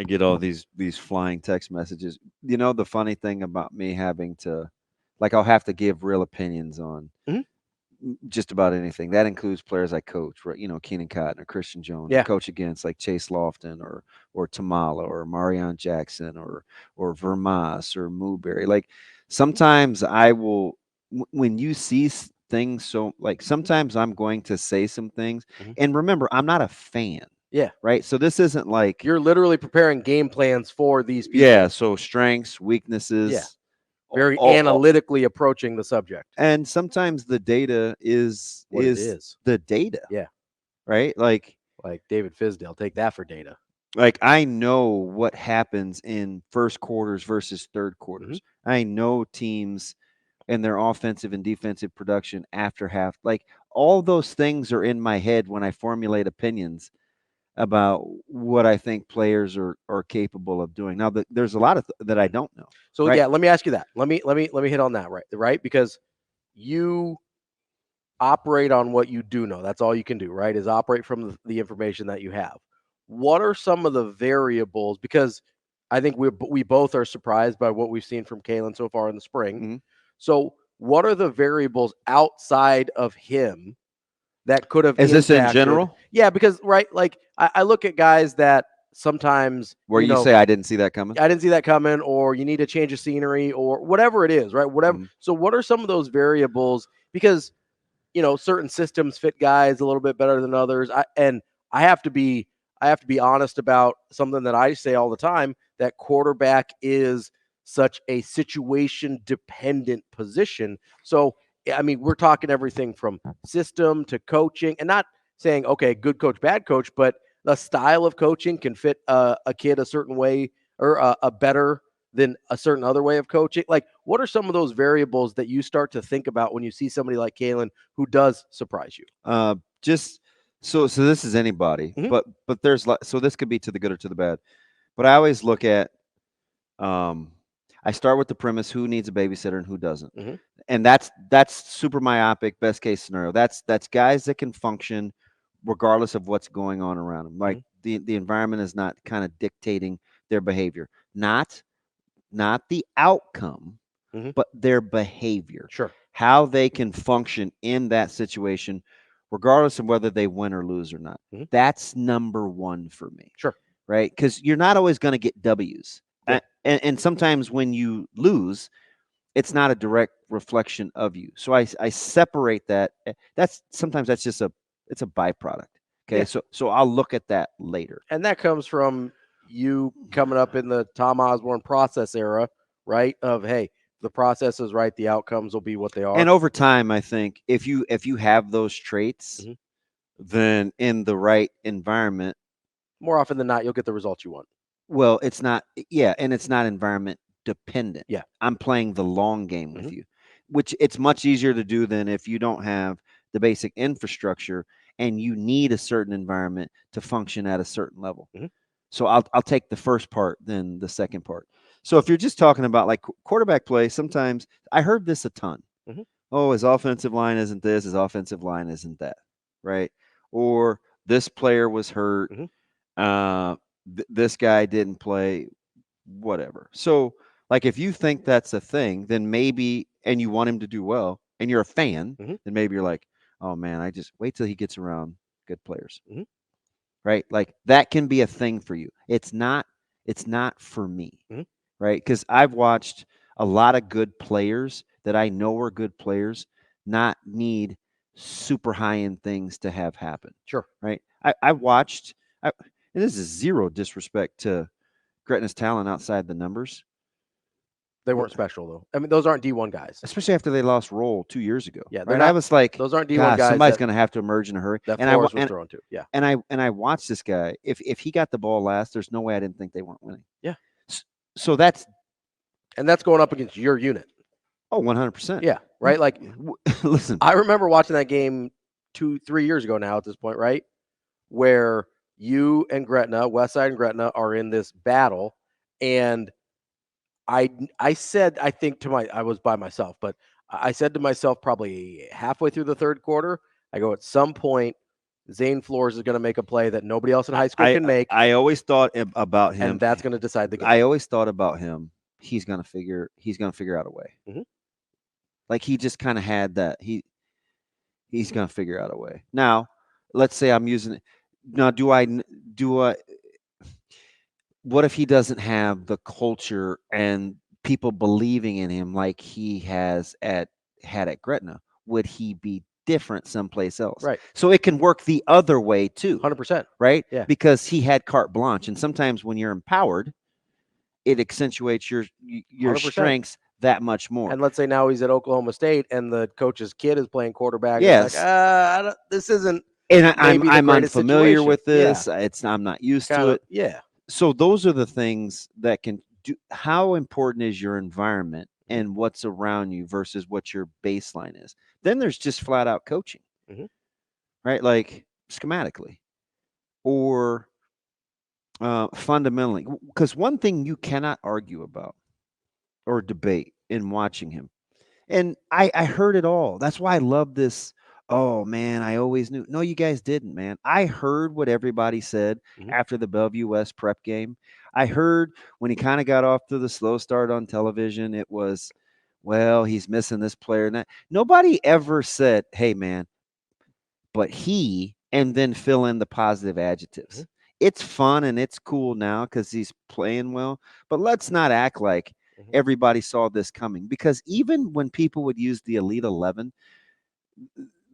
I get all these flying text messages. You know, the funny thing about me having to, like, I'll have to give real opinions on Mhm. just about anything. That includes players I coach, right? You know, Keenan Cotton or Christian Jones. I Yeah. coach against like Chase Lofton or Tamala or Marion Jackson or Vermas or Mooberry. Like sometimes I will when you see things, so like sometimes I'm going to say some things, Mhm. and remember, I'm not a fan, Yeah. right? So this isn't like You're literally preparing game plans for these yeah. people. So strengths, Yeah. weaknesses, Very all, analytically approaching the subject. and sometimes the data What it is is. the data, Yeah. right? Like David Fisdale. Take that for data. Like I know what happens in first quarters versus third Mhm. quarters. I know teams and their offensive and defensive production after half. Like all those things are in my head when I formulate opinions about what I think players are capable of doing. Now, there's a lot of that I don't know, So right? yeah, let me ask you that. Let me hit on that, right? Because you operate on what you do know. That's all you can do, right? Is operate from the information that you have. What are some of the variables? Because I think we both are surprised by what we've seen from Kaelin so far in the spring. Mhm. So, what are the variables outside of him that could have Is this in impacted? general Yeah, because right, like I look at guys that sometimes where you say I didn't see that coming? I didn't see that coming, or you need a change of scenery, or whatever it is, right? Whatever. Mhm. So, what are some of those variables? Because certain systems fit guys a little bit better than others. I have to be honest about something that I say all the time, that quarterback is such a situation dependent position. So, I mean, we're talking everything from system to coaching, and not saying, okay, good coach, bad coach, but the style of coaching can fit a kid a certain way, or a better than a certain other way of coaching. Like, what are some of those variables that you start to think about when you see somebody like Kaelin who does surprise you? Just so this is anybody, Mhm. but there's so this could be to the good or to the bad. But I always look at um I start with the premise who needs a babysitter and who doesn't. Mhm. And that's super myopic best case scenario. That's guys that can function regardless of what's going on around them. Like Mhm. the environment is not kind of dictating their behavior. Not the outcome, Mhm. but their behavior. Sure. How they can function in that situation regardless of whether they win or lose or not. Mhm. That's number 1 for me, Sure. right? Cuz you're not always going to get W's. Yeah. And sometimes when you lose, it's not a direct reflection of you. So I separate that. That's sometimes that's just it's a byproduct. Okay, Yeah. so I'll look at that later. And that comes from you coming up in the Tom Osborne process era, right? Of, hey, the process is right, the outcomes will be what they are. And over time, I think if you have those traits, Mhm. then in the right environment, More often than not, you'll get the results you want. well, it's not yeah, and it's not environment dependent. Yeah. I'm playing the long game with Mhm. you, which it's much easier to do than if you don't have the basic infrastructure and you need a certain environment to function at a certain level. Mhm. So I'll take the first part than the second part. So if you're just talking about like quarterback play, sometimes I heard this a ton. Mhm. Oh, his offensive line isn't this, his offensive line isn't that, right? Or this player was hurt, Mhm. uh, this guy didn't play, whatever. So, like, if you think that's a thing, then maybe, and you want him to do well, and you're a fan, Mhm. then maybe you're like, oh man, I just wait till he gets around good players, Mhm. right? Like that can be a thing for you. It's not for me, Mhm. right? Because I've watched a lot of good players that I know are good players not need super high end things to have happen, Sure. right? I watched, and this is zero disrespect to Gretna's talent outside the numbers, They but weren't special though. I mean, those aren't D1 guys. especially after they lost Roll 2 years ago, Yeah, they're right? I not. was like, Those aren't D1 gosh, guys somebody's that going to have to emerge in a hurry. that And I Flores was throwing to. Yeah. and I watched this guy. If he got the ball last, there's no way I didn't think they weren't winning. Yeah. So that's And that's going up against your unit. 100%. Yeah. Right. Like, Listen, I remember watching that game 2-3 years ago now at this point, right? Where you and Gretna, Westside and Gretna, are in this battle. And I said, I think I was by myself, but I said to myself probably halfway through the third quarter, I go, at some point, Zane Flores is going to make a play that nobody else in high school can make. I always thought about him, and that's going to decide the game. I always thought about him. He's gonna figure out a way. Mhm. Like he just kind of had that. He's gonna figure out a way. Now, let's say I'm using it. Now, do I? What if he doesn't have the culture and people believing in him like he had at Gretna? Would he be different someplace else? Right. So it can work the other way too. 100%. Right? Yeah. Because he had carte blanche, and sometimes when you're empowered, it accentuates your 100%. strengths that much more. And let's say now he's at Oklahoma State, and the coach's kid is playing quarterback. Yes. It's like, this isn't. And maybe the I'm greatest unfamiliar situation. with this. Yeah. I'm not used to Kinda, it. yeah. So those are the things that can do. How important is your environment and what's around you versus what your baseline is? Then there's just flat out coaching, Mhm. right? Like schematically or fundamentally. Because one thing you cannot argue about or debate in watching him, and I heard it all. That's why I love this. Oh man, I always knew. No, you guys didn't, man. I heard what everybody said Mhm. after the Bellevue West prep game. I heard when he kind of got off to the slow start on television, it was, well, he's missing this player and that. Nobody ever said, hey man, but he, and then fill in the positive adjectives. Mhm. It's fun and it's cool now because he's playing well, but let's not act like Mhm. everybody saw this coming, because even when people would use the Elite 11,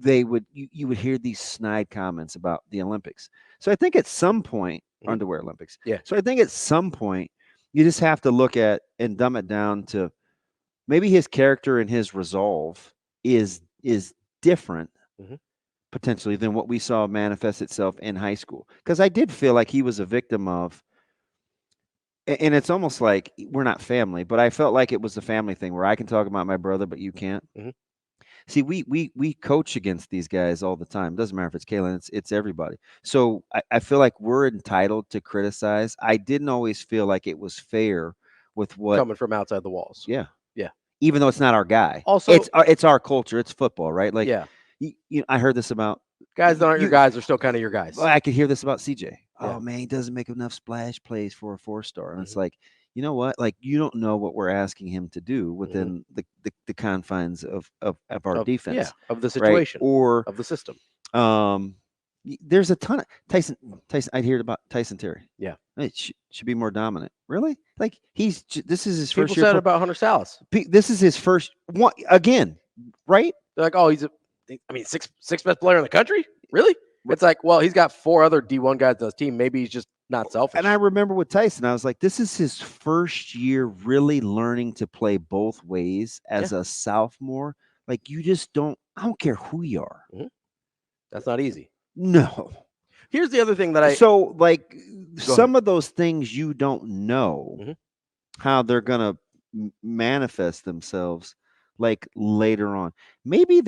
you would hear these snide comments about the Olympics. So I think at some point, Mhm. underwear Olympics. Yeah. So I think at some point you just have to look at and dumb it down to maybe his character and his resolve is different Mhm. potentially than what we saw manifest itself in high school. Because I did feel like he was a victim of, and it's almost like we're not family, but I felt like it was a family thing where I can talk about my brother, but you can't. Mhm. See, we coach against these guys all the time. Doesn't matter if it's Kaelin, it's everybody. So I feel like we're entitled to criticize. I didn't always feel like it was fair with what, Coming from outside the walls. yeah, Yeah. even though it's not our guy. Also, it's our culture. It's football, right? Like, yeah. I heard this about Guys that aren't your guys are still kind of your guys. I could hear this about CJ. Yeah. Oh man, he doesn't make enough splash plays for a 4-star, and it's Mhm. like, you know what? Like, you don't know what we're asking him to do within the confines of our defense, of the right? situation, Or of the system. there's a ton of Tyson. I'd heard about Tyson Terry. Yeah. It should be more dominant. Really? Like this is his People first year. said about Hunter Salas. This is his first one again, right? They're like, oh, he's sixth best player in the country. Really? It's like, well, he's got 4 other D1 guys on his team. Maybe he's just not selfish. And I remember with Tyson, I was like, this is his first year really learning to play both ways as a sophomore. Like, you just don't, I don't care who you are. Mhm. That's not easy. No. Here's the other thing that So, like, Go some of those things you don't know Mhm. how they're going to manifest themselves, like, later on. Maybe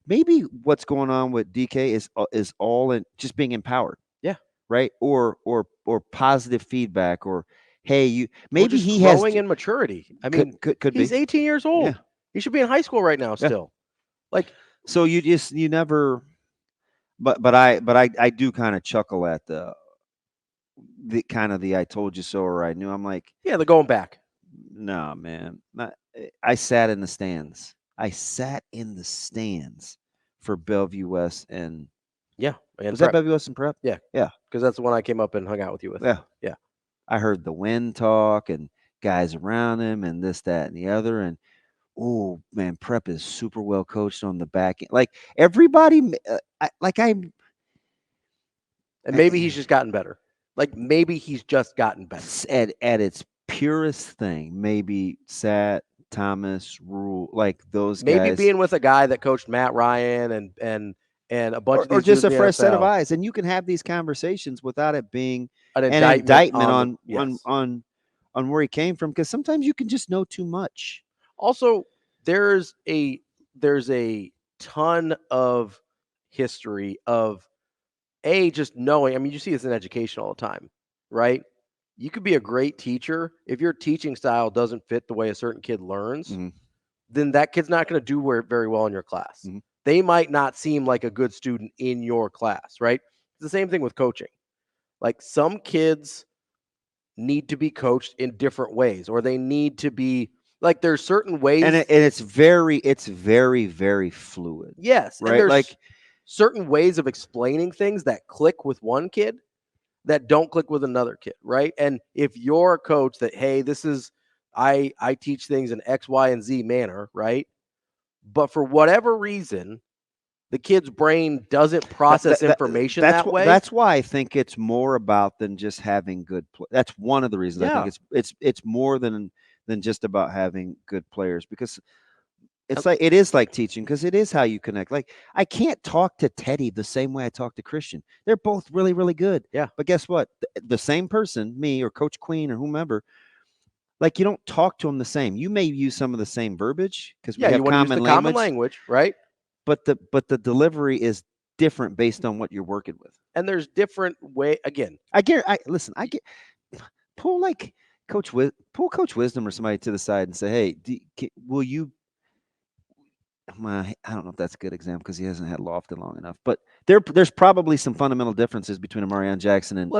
maybe what's going on with DK is all in just being empowered. Yeah. Right? Or positive feedback, or hey, you Or maybe just he growing has in maturity. I mean, could he's be 18 years old. Yeah. He should be in high school right now still. Like, So you never, but I do kind of chuckle at the kind of the I told you so or I knew. I'm like, yeah, they're going back. nah, man. I sat in the stands. I sat in the stands for Bellevue West, and Yeah. And was that Bellevue West and prep? Yeah. Yeah. Because that's the one I came up and hung out with you with. Yeah. Yeah. I heard the wind talk and guys around him and this, that, and the other. And oh man, prep is super well coached on the back end. Like everybody, And maybe he's just gotten better. Like maybe he's just gotten better. At its purest thing, maybe Sat, Thomas, Rule, like those Maybe guys. being with a guy that coached Matt Ryan and a bunch of these or just a dudes in the fresh set of NFL. eyes, and you can have these conversations without it being An an indictment on yes. on where he came from, because sometimes you can just know too much. Also, there's a ton of history of just knowing. I mean, you see this in education all the time, right? You could be a great teacher if your teaching style doesn't fit the way a certain kid learns. Mhm. Then that kid's not going to do very well in your class. Mhm. they might not seem like a good student in your class, right? It's the same thing with coaching. Like some kids need to be coached in different ways, or they need to be like there's certain ways. And it's very, very fluid. Yes, and Right? there's Like, certain ways of explaining things that click with one kid that don't click with another kid, right? And if you're a coach that, hey, this is I teach things in X, Y, and Z manner, right? But for whatever reason, the kid's brain doesn't process information that way. That's why I think it's more about than just having good. That's one of the reasons I Yeah. think it's more than just about having good players, because it's like it is like teaching, because it is how you connect. Like, I can't talk to Teddy the same way I talk to Christian. They're both really, really good. Yeah. But guess what? The same person, me or Coach Queen or whomever, like, you don't talk to them the same. You may use some of the same verbiage because we Yeah, have you want to use the common language, right? but the delivery is different based on what you're working with. And there's different way again. Listen, I get pull like pull Coach Wisdom or somebody to the side and say, hey, will you? I don't know if that's a good example because he hasn't had Lofton long enough, but there's probably some fundamental differences between Amarion Jackson and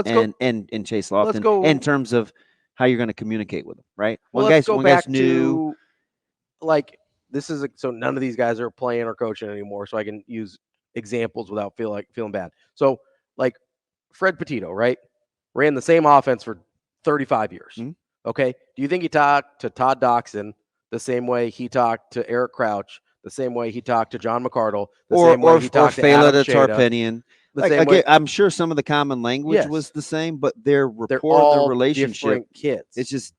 Chase Lofton in terms of how you're going to communicate with them, right? Well, let's go back to like this is so none of these guys are playing or coaching anymore, so I can use examples without feeling bad. So like Fred Petito, right? Ran the same offense for 35 years. Mm-hmm. Okay. Do you think he talked to Todd Doxson the same way he talked to Eric Crouch, the same way he talked to John McCardle, the same way he talked to Adam Tarpinian? I'm sure some of the common language was the same, but their rapport and their relationship, different kids. It's just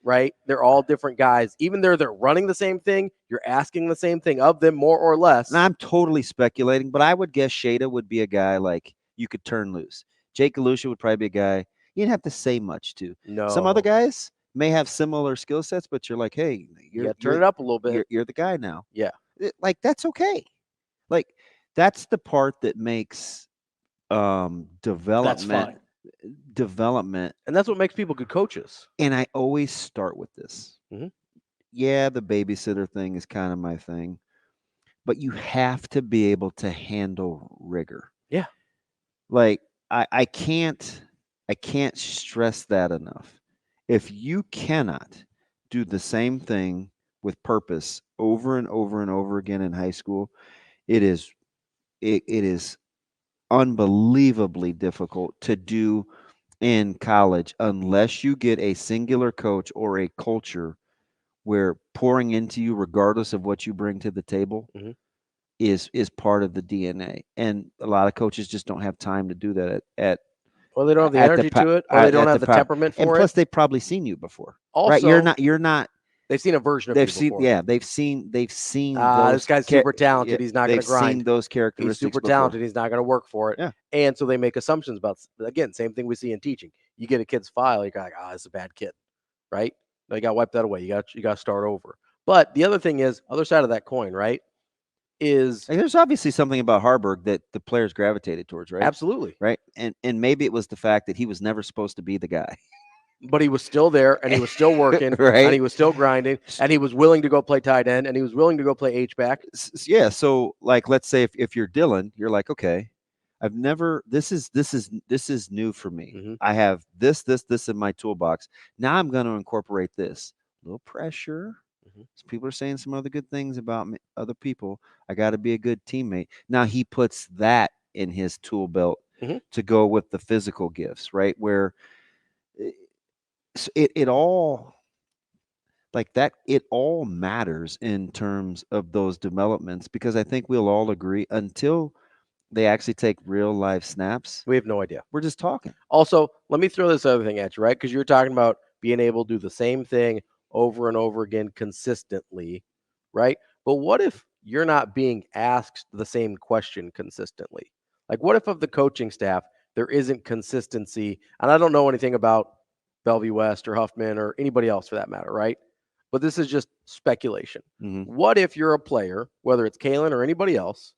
right. They're all different guys. Even though they're running the same thing, you're asking the same thing of them more or less. And I'm totally speculating, but I would guess Shada would be a guy like you could turn loose. Jake Galusha would probably be a guy you didn't have to say much to. No. Some other guys may have similar skill sets, but you're like, hey, turn it up a little bit. You're the guy now. Yeah. Like, that's okay. Like, that's the part that makes development. And that's what makes people good coaches. And I always start with this. Mm-hmm. Yeah, the babysitter thing is kind of my thing, but you have to be able to handle rigor. Yeah. Like, I can't stress that enough. If you cannot do the same thing with purpose over and over and over again in high school, it is unbelievably difficult to do in college unless you get a singular coach or a culture where pouring into you, regardless of what you bring to the table, mm-hmm. is part of the DNA. And a lot of coaches just don't have time to do that at or they don't have the energy to it, or they don't have the temperament for it. And plus, they've probably seen you before. Also, right? You're not. They've seen a version of you before. Yeah, they've seen. This guy's super talented. He's not going to grind. They've seen those characteristics. He's super talented. He's not going to work for it. Yeah. And so they make assumptions about. Again, same thing we see in teaching. You get a kid's file, you're like, this is a bad kid, right? No, you got to wipe that away. You got to start over. But the other thing is, other side of that coin, right? Is there's obviously something about Haarberg that the players gravitated towards, right? Absolutely. Right. And maybe it was the fact that he was never supposed to be the guy. But he was still there, and he was still working, right? And he was still grinding, and he was willing to go play tight end, and he was willing to go play H-back. Yeah. So, like, let's say if you're Dylan, you're like, okay, I've never. This is new for me. Mm-hmm. I have this in my toolbox. Now I'm going to incorporate this. A little pressure. Mm-hmm. So people are saying some other good things about me, other people. I got to be a good teammate. Now he puts that in his tool belt mm-hmm. to go with the physical gifts, right? Where it all like that. It all matters in terms of those developments, because I think we'll all agree until they actually take real life snaps, we have no idea. We're just talking. Also, let me throw this other thing at you, right? Because you're talking about being able to do the same thing over and over again consistently, right? But what if you're not being asked the same question consistently? Like, what if of the coaching staff, there isn't consistency? And I don't know anything about Bellevue West or Huffman or anybody else for that matter, right? But this is just speculation. Mm-hmm. What if you're a player, whether it's Kaelin or anybody else,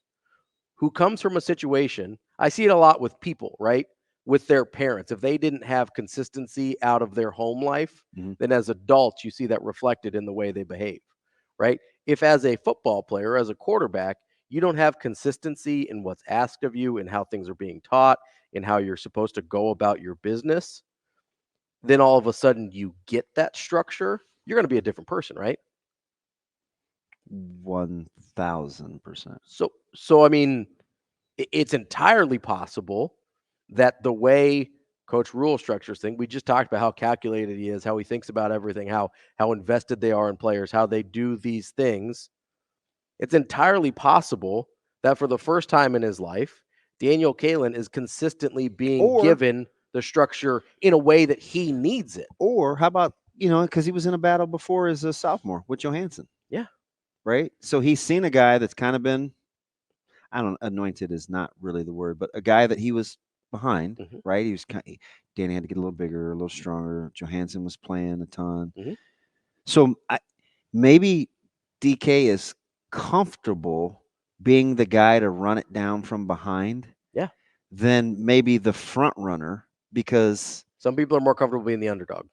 who comes from a situation, I see it a lot with people, right? With their parents. If they didn't have consistency out of their home life, mm-hmm. then as adults, you see that reflected in the way they behave, right? If as a football player, as a quarterback, you don't have consistency in what's asked of you and how things are being taught and how you're supposed to go about your business, then all of a sudden you get that structure, you're going to be a different person, right? 1000%. So I mean, it's entirely possible that the way Coach Rule structures things, we just talked about how calculated he is, how he thinks about everything, how invested they are in players, how they do these things. It's entirely possible that for the first time in his life, Daniel Kaelin is consistently being Or given the structure in a way that he needs it. or how about, because he was in a battle before as a sophomore with Johansson, Yeah. right? So he's seen a guy that's kind of been, I don't, anointed is not really the word, but a guy that he was behind, Mhm. right? He was Danny had to get a little bigger, a little stronger. Johansson was playing a ton. Mhm. So maybe DK is comfortable being the guy to run it down from behind Yeah. than maybe the front runner, because Some people are more comfortable being the underdog.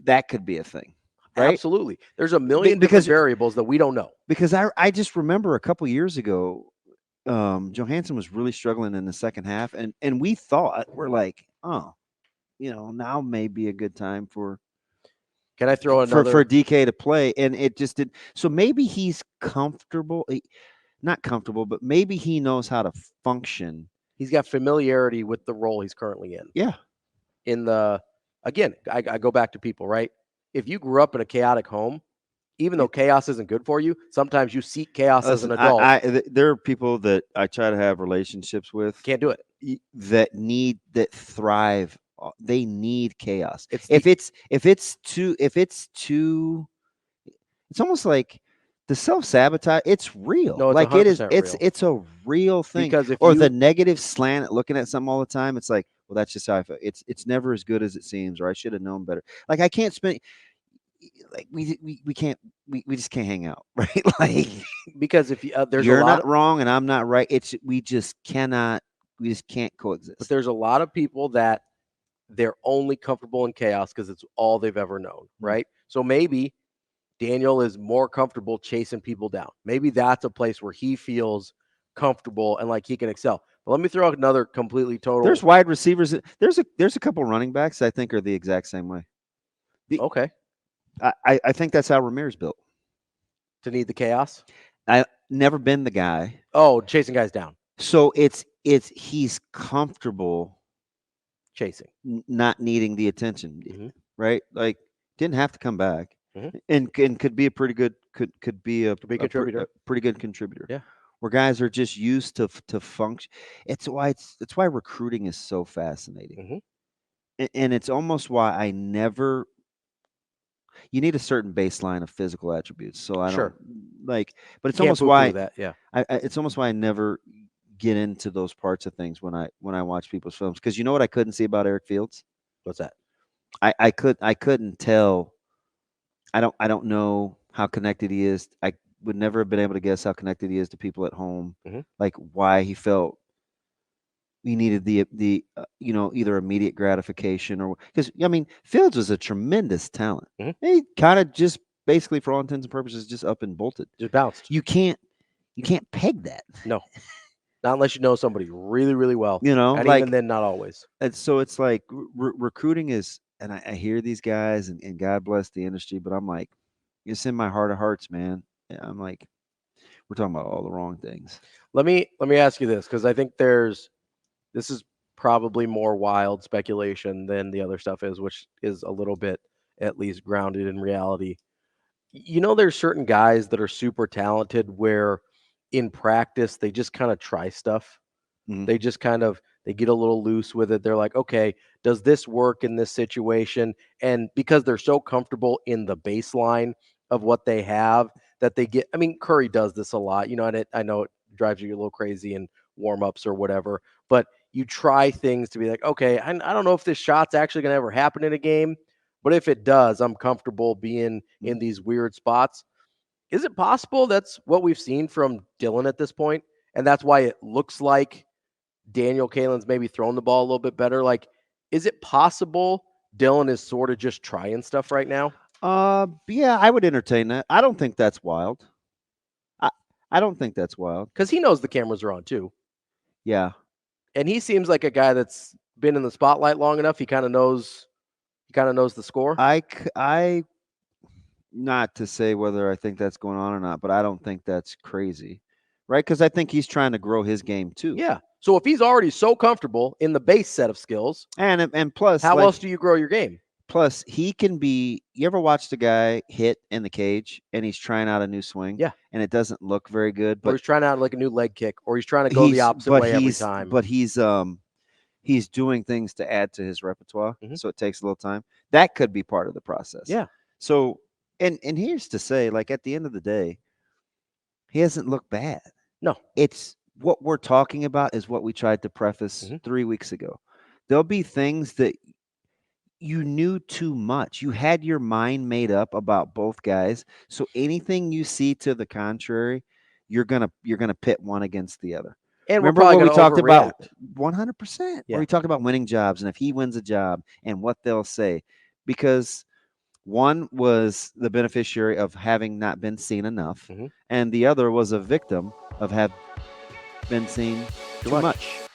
that could be a thing, right? Absolutely. There's a million different variables that we don't know. Because I just remember a couple years ago, Johansson was really struggling in the second half, and we thought, we're like, oh, now may be a good time for Can I throw another? for DK to play, and it just did. So maybe he's comfortable, not comfortable, but maybe he knows how to function. He's got familiarity with the role he's currently in. Yeah. Again, I go back to people, right? If you grew up in a chaotic home, even though chaos isn't good for you, sometimes you seek chaos as an adult. There are people that I try to have relationships with. Can't do it. That thrive. They need chaos. It's too, it's almost like the self-sabotage. It's real. No, it's like it is. 100% real. It's a real thing. Because if the negative slant at looking at something all the time, it's like, well, that's just how I feel. It's never as good as it seems, or I should have known better. Like I can't spend. Like we can't, we just can't hang out, right? Like because if there's you're a lot not wrong and I'm not right. We just can't coexist. But there's a lot of people that they're only comfortable in chaos because it's all they've ever known, right? So maybe Daniel is more comfortable chasing people down. Maybe that's a place where he feels comfortable and like he can excel. But let me throw out another completely total. There's wide receivers. There's a couple running backs I think are the exact same way. Okay. I think that's how Ramirez built. To need the chaos? I never been the guy. Oh, chasing guys down. So he's comfortable chasing, not needing the attention, right? Like didn't have to come back, and could be a pretty good could be a contributor. Pretty good contributor. Yeah. Where guys are just used to function. It's why recruiting is so fascinating, and it's almost why I never. You need a certain baseline of physical attributes, so I don't like. But it's almost why that. Yeah, it's almost why I never get into those parts of things when I watch people's films, because you know what I couldn't see about Eric Fields? What's that? I couldn't tell. I don't know how connected he is. I would never have been able to guess how connected he is to people at home. Like why he felt he needed the either immediate gratification, or because I mean Fields was a tremendous talent. He kind of just basically for all intents and purposes just up and bolted, just bounced. You can't peg that. No, not unless you know somebody really really well. And like, even then, not always. And so it's like recruiting is, and I hear these guys, and God bless the industry, but I'm like, it's in my heart of hearts, man. I'm like, we're talking about all the wrong things. Let me ask you this, because I think this is probably more wild speculation than the other stuff is, which is a little bit at least grounded in reality. There's certain guys that are super talented where in practice they just kind of try stuff. They just they get a little loose with it. They're like, okay, does this work in this situation? And because they're so comfortable in the baseline of what they have, that they get, I mean, Curry does this a lot, and I know it drives you a little crazy in warm-ups or whatever, but you try things to be like, okay, I don't know if this shot's actually going to ever happen in a game, but if it does, I'm comfortable being in these weird spots. Is it possible that's what we've seen from Dylan at this point, and that's why it looks like Daniel Kaelin's maybe throwing the ball a little bit better? Like, is it possible Dylan is sort of just trying stuff right now? Yeah, I would entertain that. I don't think that's wild. I don't think that's wild. Because he knows the cameras are on too. Yeah. And he seems like a guy that's been in the spotlight long enough. He kind of knows the score. I not to say whether I think that's going on or not, but I don't think that's crazy. Right? Because I think he's trying to grow his game too. Yeah. So if he's already so comfortable in the base set of skills, and plus, how else do you grow your game? Plus, he can be. You ever watched a guy hit in the cage and he's trying out a new swing? Yeah. And it doesn't look very good, Or but he's trying out like a new leg kick, or he's trying to go the opposite way every time. But he's doing things to add to his repertoire, Mhm. so it takes a little time. That could be part of the process. Yeah. So, and here's to say, like at the end of the day, he hasn't looked bad. No. It's what we're talking about is what we tried to preface Mhm. 3 weeks ago. There'll be things that you knew too much. You had your mind made up about both guys. So anything you see to the contrary, you're gonna pit one against the other. And Remember we're probably what we going to talked about? overreact. 100%. Yeah. Where we talked about winning jobs and if he wins a job and what they'll say, because one was the beneficiary of having not been seen enough, Mhm. and the other was a victim of have been seen too much.